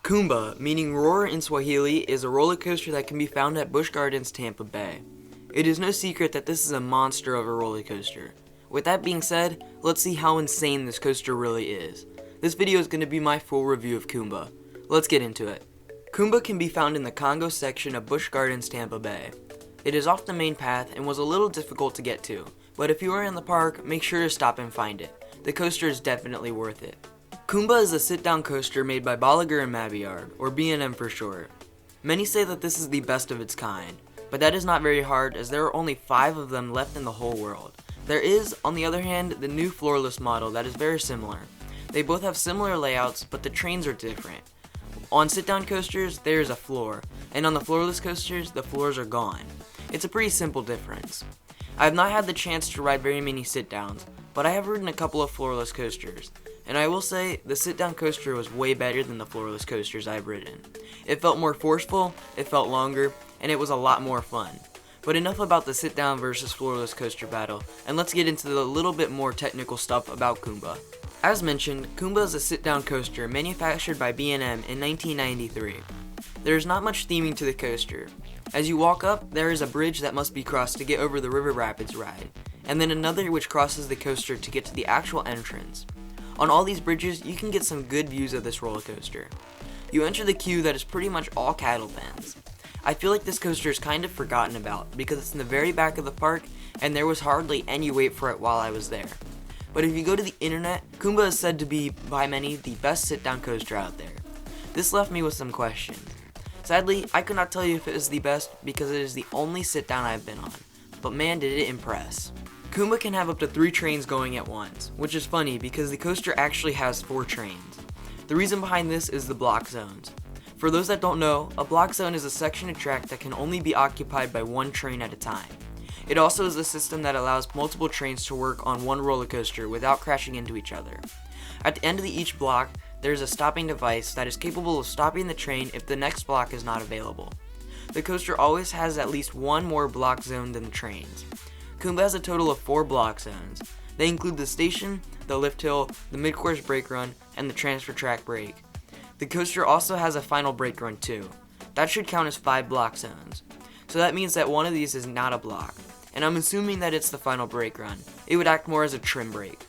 Kumba, meaning roar in Swahili, is a roller coaster that can be found at Busch Gardens Tampa Bay. It is no secret that this is a monster of a roller coaster. With that being said, let's see how insane this coaster really is. This video is going to be my full review of Kumba. Let's get into it. Kumba can be found in the Congo section of Busch Gardens Tampa Bay. It is off the main path and was a little difficult to get to, but if you are in the park, make sure to stop and find it. The coaster is definitely worth it. Kumba is a sit-down coaster made by Bolliger & Mabillard, or B&M for short. Many say that this is the best of its kind, but that is not very hard as there are only 5 of them left in the whole world. There is, on the other hand, the new Floorless model that is very similar. They both have similar layouts, but the trains are different. On sit-down coasters, there is a floor, and on the floorless coasters, the floors are gone. It's a pretty simple difference. I have not had the chance to ride very many sit-downs, but I have ridden a couple of floorless coasters. And I will say, the sit-down coaster was way better than the floorless coasters I've ridden. It felt more forceful, it felt longer, and it was a lot more fun. But enough about the sit-down versus floorless coaster battle, and let's get into the little bit more technical stuff about Kumba. As mentioned, Kumba is a sit-down coaster manufactured by B&M in 1993. There is not much theming to the coaster. As you walk up, there is a bridge that must be crossed to get over the river rapids ride, and then another which crosses the coaster to get to the actual entrance. On all these bridges, you can get some good views of this roller coaster. You enter the queue that is pretty much all cattle pens. I feel like this coaster is kind of forgotten about because it's in the very back of the park and there was hardly any wait for it while I was there. But if you go to the internet, Kumba is said to be, by many, the best sit-down coaster out there. This left me with some questions. Sadly, I could not tell you if it is the best because it is the only sit-down I've been on, but man did it impress. Kumba can have up to 3 trains going at once, which is funny because the coaster actually has 4 trains. The reason behind this is the block zones. For those that don't know, a block zone is a section of track that can only be occupied by 1 train at a time. It also is a system that allows multiple trains to work on one roller coaster without crashing into each other. At the end of each block, there is a stopping device that is capable of stopping the train if the next block is not available. The coaster always has at least 1 more block zone than the trains. Kumba has a total of 4 block zones. They include the station, the lift hill, the mid-course brake run, and the transfer track brake. The coaster also has a final brake run too. That should count as 5 block zones. So that means that one of these is not a block, and I'm assuming that it's the final brake run. It would act more as a trim brake.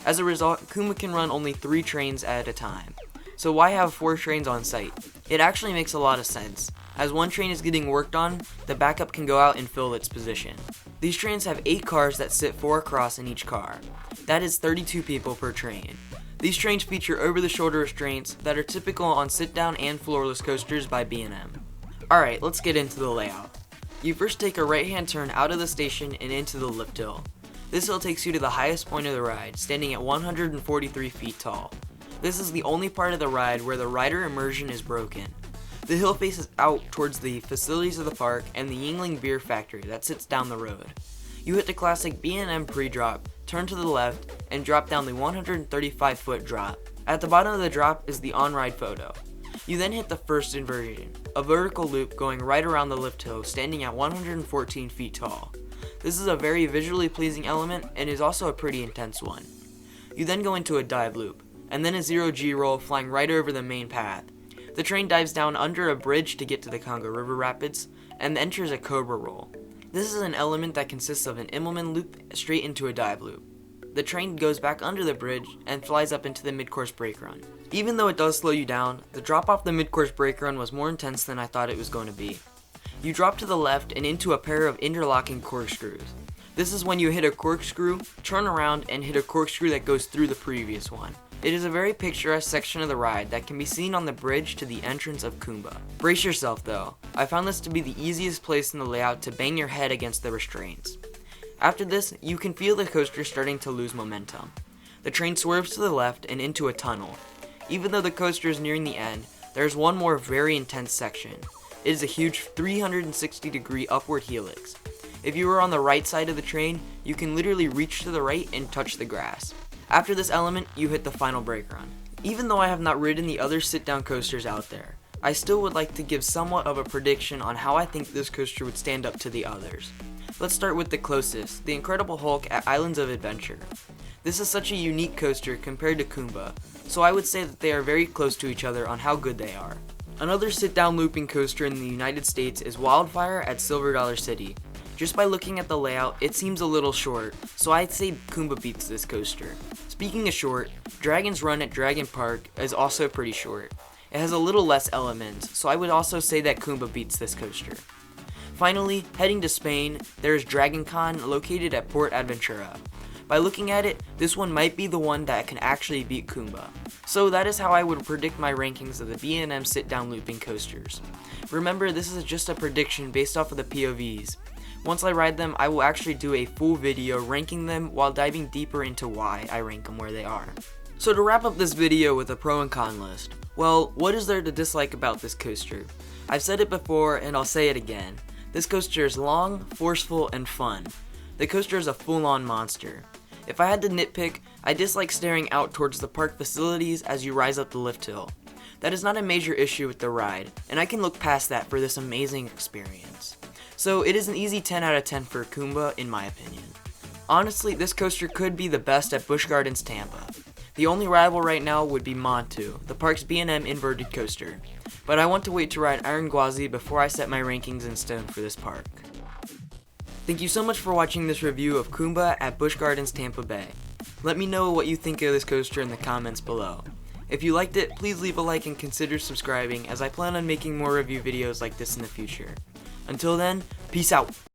As a result, Kumba can run only 3 trains at a time. So why have 4 trains on site? It actually makes a lot of sense. As one train is getting worked on, the backup can go out and fill its position. These trains have 8 cars that sit 4 across in each car. That is 32 people per train. These trains feature over-the-shoulder restraints that are typical on sit-down and floorless coasters by B&M. Alright, let's get into the layout. You first take a right-hand turn out of the station and into the lift hill. This hill takes you to the highest point of the ride, standing at 143 feet tall. This is the only part of the ride where the rider immersion is broken. The hill faces out towards the facilities of the park and the Yingling beer factory that sits down the road. You hit the classic B&M pre-drop, turn to the left, and drop down the 135-foot drop. At the bottom of the drop is the on-ride photo. You then hit the first inversion, a vertical loop going right around the lift hill standing at 114 feet tall. This is a very visually pleasing element and is also a pretty intense one. You then go into a dive loop, and then a 0G roll flying right over the main path. The train dives down under a bridge to get to the Congo River Rapids, and enters a cobra roll. This is an element that consists of an Immelman loop straight into a dive loop. The train goes back under the bridge and flies up into the mid-course brake run. Even though it does slow you down, the drop off the mid-course brake run was more intense than I thought it was going to be. You drop to the left and into a pair of interlocking corkscrews. This is when you hit a corkscrew, turn around, and hit a corkscrew that goes through the previous one. It is a very picturesque section of the ride that can be seen on the bridge to the entrance of Kumba. Brace yourself though, I found this to be the easiest place in the layout to bang your head against the restraints. After this, you can feel the coaster starting to lose momentum. The train swerves to the left and into a tunnel. Even though the coaster is nearing the end, there is one more very intense section. It is a huge 360-degree upward helix. If you are on the right side of the train, you can literally reach to the right and touch the grass. After this element, you hit the final brake run. Even though I have not ridden the other sit-down coasters out there, I still would like to give somewhat of a prediction on how I think this coaster would stand up to the others. Let's start with the closest, the Incredible Hulk at Islands of Adventure. This is such a unique coaster compared to Kumba, so I would say that they are very close to each other on how good they are. Another sit-down looping coaster in the United States is Wildfire at Silver Dollar City. Just by looking at the layout, it seems a little short, so I'd say Kumba beats this coaster. Speaking of short, Dragon's Run at Dragon Park is also pretty short. It has a little less elements, so I would also say that Kumba beats this coaster. Finally, heading to Spain, there is Dragon Con located at Port Aventura. By looking at it, this one might be the one that can actually beat Kumba. So that is how I would predict my rankings of the B&M sit-down looping coasters. Remember, this is just a prediction based off of the POVs. Once I ride them, I will actually do a full video ranking them while diving deeper into why I rank them where they are. So to wrap up this video with a pro and con list, well, what is there to dislike about this coaster? I've said it before and I'll say it again. This coaster is long, forceful, and fun. The coaster is a full-on monster. If I had to nitpick, I dislike staring out towards the park facilities as you rise up the lift hill. That is not a major issue with the ride, and I can look past that for this amazing experience. So it is an easy 10 out of 10 for Kumba in my opinion. Honestly, this coaster could be the best at Busch Gardens Tampa. The only rival right now would be Montu, the park's B&M inverted coaster. But I want to wait to ride Iron Gwazi before I set my rankings in stone for this park. Thank you so much for watching this review of Kumba at Busch Gardens Tampa Bay. Let me know what you think of this coaster in the comments below. If you liked it, please leave a like and consider subscribing as I plan on making more review videos like this in the future. Until then, peace out.